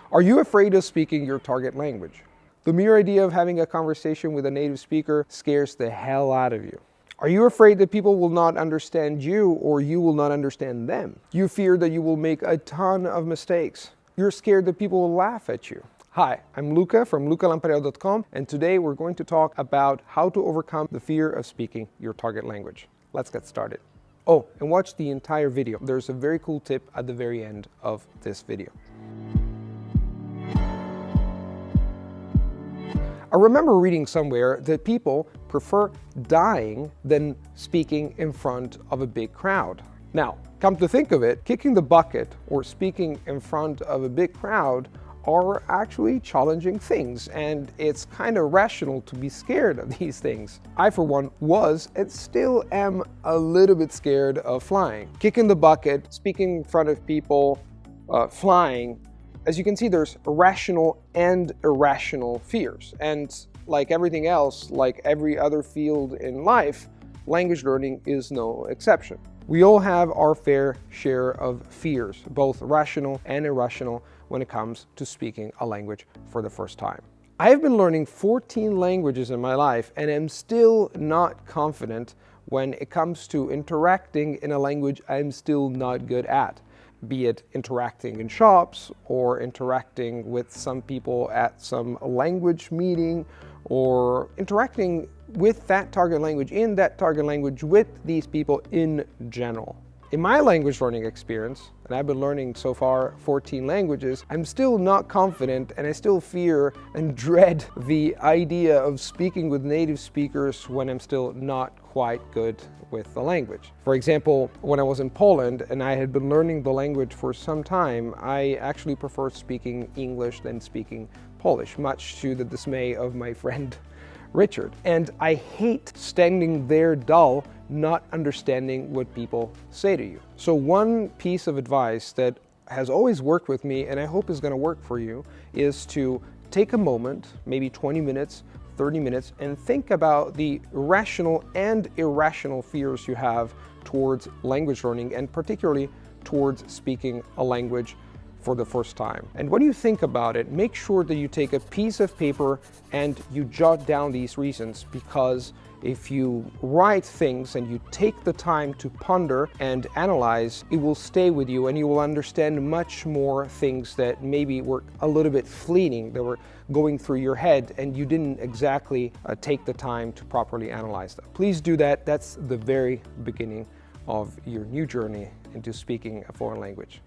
Are you afraid of speaking your target language? The mere idea of having a conversation with a native speaker scares the hell out of you. Are you afraid that people will not understand you or you will not understand them? You fear that you will make a ton of mistakes. You're scared that people will laugh at you. Hi, I'm Luca from lucalampariello.com, and today we're going to talk about how to overcome the fear of speaking your target language. Let's get started. Oh, and watch the entire video. There's a very cool tip at the very end of this video. I remember reading somewhere that people prefer dying than speaking in front of a big crowd. Now, come to think of it, kicking the bucket or speaking in front of a big crowd are actually challenging things, and it's kind of rational to be scared of these things. I, for one, was and still am a little bit scared of flying. Kicking the bucket, speaking in front of people, flying. As you can see, there's rational and irrational fears. And like everything else, like every other field in life, language learning is no exception. We all have our fair share of fears, both rational and irrational, when it comes to speaking a language for the first time. I have been learning 14 languages in my life and am still not confident when it comes to interacting in a language I'm still not good at. Be it interacting in shops or interacting with some people at some language meeting or interacting with that target language in that target language with these people in general. In my language learning experience, and I've been learning so far 14 languages, I'm still not confident and I still fear and dread the idea of speaking with native speakers when I'm still not quite good with the language. For example, when I was in Poland and I had been learning the language for some time, I actually preferred speaking English than speaking Polish, much to the dismay of my friend Richard. And I hate standing there dull, not understanding what people say to you. So one piece of advice that has always worked with me, and I hope is going to work for you, is to take a moment, maybe 20 minutes, 30 minutes, and think about the rational and irrational fears you have towards language learning, and particularly towards speaking a language for the first time. And when you think about it, make sure that you take a piece of paper and you jot down these reasons, because if you write things and you take the time to ponder and analyze, it will stay with you and you will understand much more things that maybe were a little bit fleeting, that were going through your head and you didn't exactly take the time to properly analyze them. Please do that. That's the very beginning of your new journey into speaking a foreign language.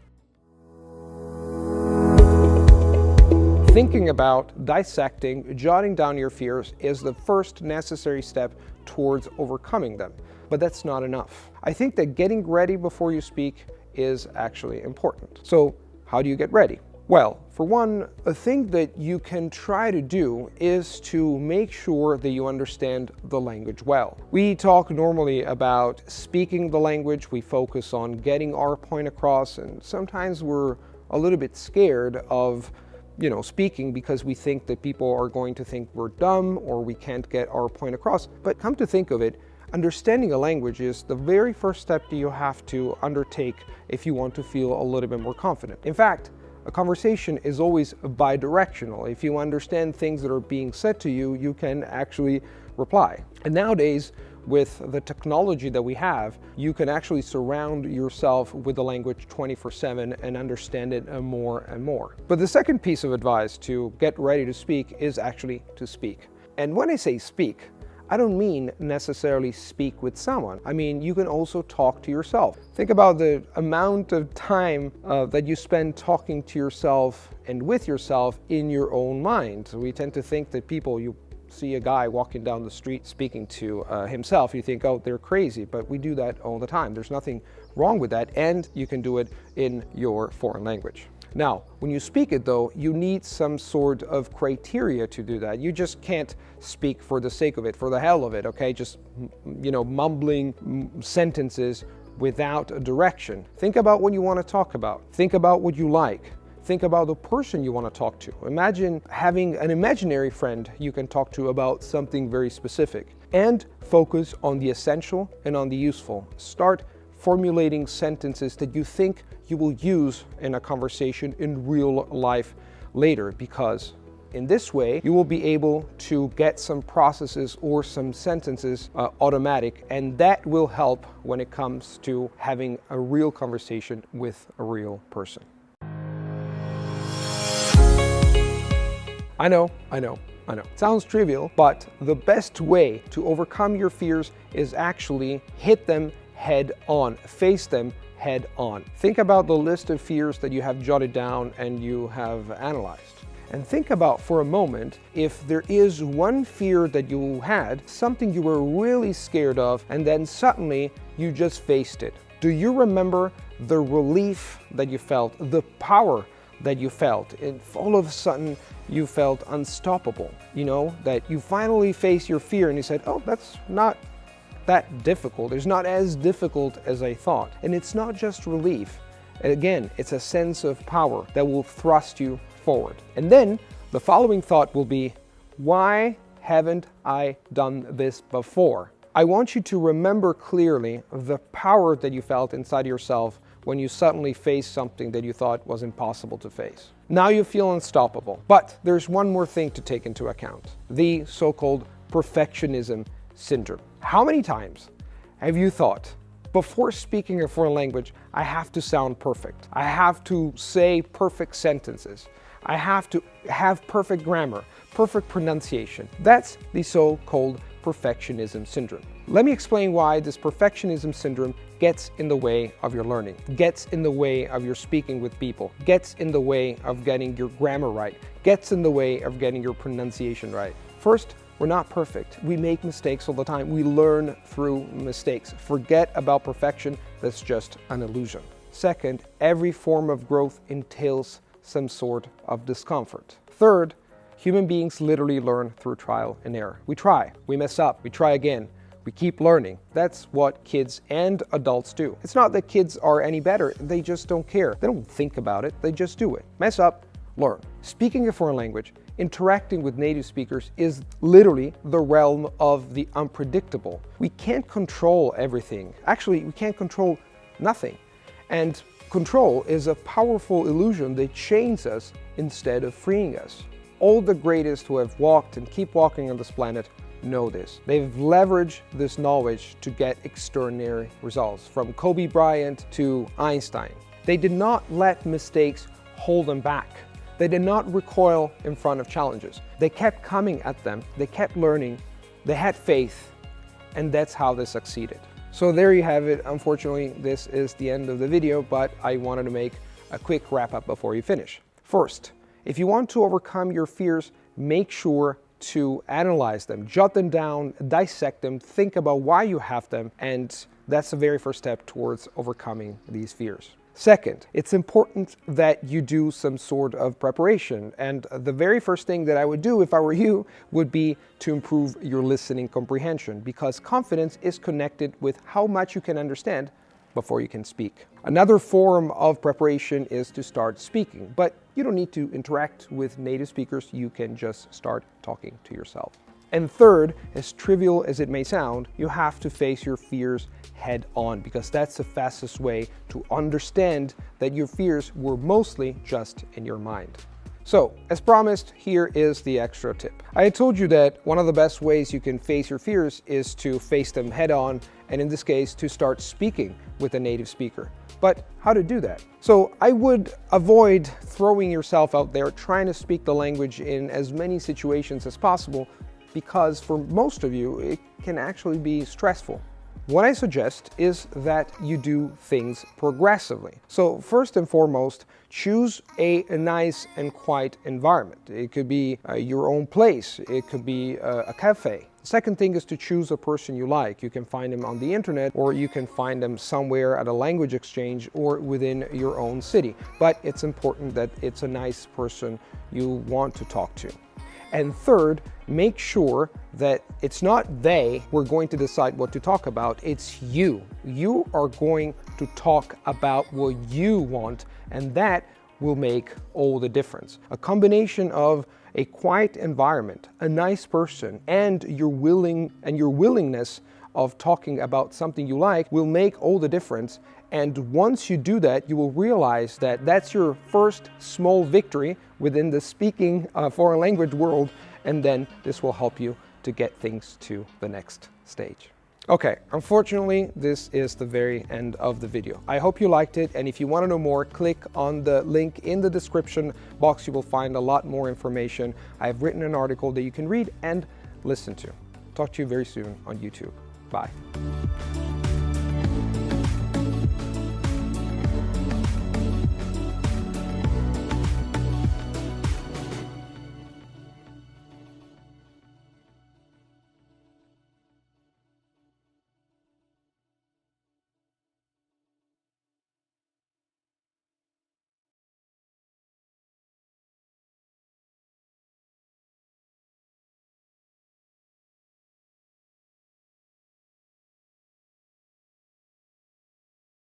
Thinking about, dissecting, jotting down your fears is the first necessary step towards overcoming them. But that's not enough. I think that getting ready before you speak is actually important. So how do you get ready? Well, for one, a thing that you can try to do is to make sure that you understand the language well. We talk normally about speaking the language, we focus on getting our point across, and sometimes we're a little bit scared of speaking because we think that people are going to think we're dumb or we can't get our point across. But come to think of it, understanding a language is the very first step that you have to undertake if you want to feel a little bit more confident. In fact, a conversation is always bi-directional. If you understand things that are being said to you, you can actually reply. And nowadays, with the technology that we have, you can actually surround yourself with the language 24/7 and understand it more and more. But the second piece of advice to get ready to speak is actually to speak. And when I say speak, I don't mean necessarily speak with someone. I mean, you can also talk to yourself. Think about the amount of time that you spend talking to yourself and with yourself in your own mind. We tend to think that you see a guy walking down the street speaking to himself, you think, oh, they're crazy, but we do that all the time. There's nothing wrong with that, and you can do it in your foreign language. Now, when you speak it though, you need some sort of criteria to do that. You just can't speak for the sake of it, for the hell of it, okay? Just, mumbling sentences without a direction. Think about what you want to talk about. Think about what you like. Think about the person you want to talk to. Imagine having an imaginary friend you can talk to about something very specific. And focus on the essential and on the useful. Start formulating sentences that you think you will use in a conversation in real life later, because in this way, you will be able to get some processes or some sentences automatic, and that will help when it comes to having a real conversation with a real person. I know. It sounds trivial, but the best way to overcome your fears is actually hit them head on, face them head on. Think about the list of fears that you have jotted down and you have analyzed. And think about for a moment if there is one fear that you had, something you were really scared of, and then suddenly you just faced it. Do you remember the relief that you felt, the power that you felt? And all of a sudden you felt unstoppable, that you finally faced your fear and you said, oh, that's not that difficult. It's not as difficult as I thought. And it's not just relief. Again, it's a sense of power that will thrust you forward. And then the following thought will be, why haven't I done this before? I want you to remember clearly the power that you felt inside yourself when you suddenly faced something that you thought was impossible to face. Now you feel unstoppable. But there's one more thing to take into account, the so-called perfectionism syndrome. How many times have you thought, before speaking a foreign language, I have to sound perfect. I have to say perfect sentences. I have to have perfect grammar, perfect pronunciation. That's the so-called perfectionism syndrome. Let me explain why this perfectionism syndrome gets in the way of your learning, gets in the way of your speaking with people, gets in the way of getting your grammar right, gets in the way of getting your pronunciation right. First, we're not perfect. We make mistakes all the time. We learn through mistakes. Forget about perfection. That's just an illusion. Second, every form of growth entails some sort of discomfort. Third, human beings literally learn through trial and error. We try, we mess up, we try again, we keep learning. That's what kids and adults do. It's not that kids are any better, they just don't care. They don't think about it, they just do it. Mess up, learn. Speaking a foreign language, interacting with native speakers is literally the realm of the unpredictable. We can't control everything. Actually, we can't control nothing. And control is a powerful illusion that chains us instead of freeing us. All the greatest who have walked and keep walking on this planet know this. They've leveraged this knowledge to get extraordinary results, from Kobe Bryant to Einstein. They did not let mistakes hold them back. They did not recoil in front of challenges. They kept coming at them, they kept learning, they had faith, and that's how they succeeded. So there you have it. Unfortunately, this is the end of the video, but I wanted to make a quick wrap up before you finish. First, if you want to overcome your fears, make sure to analyze them, jot them down, dissect them, think about why you have them, and that's the very first step towards overcoming these fears. Second, it's important that you do some sort of preparation, and the very first thing that I would do if I were you would be to improve your listening comprehension, because confidence is connected with how much you can understand before you can speak. Another form of preparation is to start speaking, but you don't need to interact with native speakers, you can just start talking to yourself. And third, as trivial as it may sound, you have to face your fears head on, because that's the fastest way to understand that your fears were mostly just in your mind. So, as promised, here is the extra tip. I had told you that one of the best ways you can face your fears is to face them head on, and in this case, to start speaking with a native speaker. But how to do that? So I would avoid throwing yourself out there trying to speak the language in as many situations as possible, because for most of you, it can actually be stressful. What I suggest is that you do things progressively. So first and foremost, choose a nice and quiet environment. It could be your own place. It could be a cafe. The second thing is to choose a person you like. You can find them on the internet, or you can find them somewhere at a language exchange or within your own city. But it's important that it's a nice person you want to talk to. And third, make sure that it's not they who are going to decide what to talk about, it's you. You are going to talk about what you want, and that will make all the difference. A combination of a quiet environment, a nice person, and your willingness of talking about something you like will make all the difference, And once you do that, you will realize that that's your first small victory within the speaking foreign language world, and then this will help you to get things to the next stage. Okay, unfortunately, this is the very end of the video. I hope you liked it, and if you want to know more, click on the link in the description box. You will find a lot more information. I've written an article that you can read and listen to. Talk to you very soon on YouTube. Bye.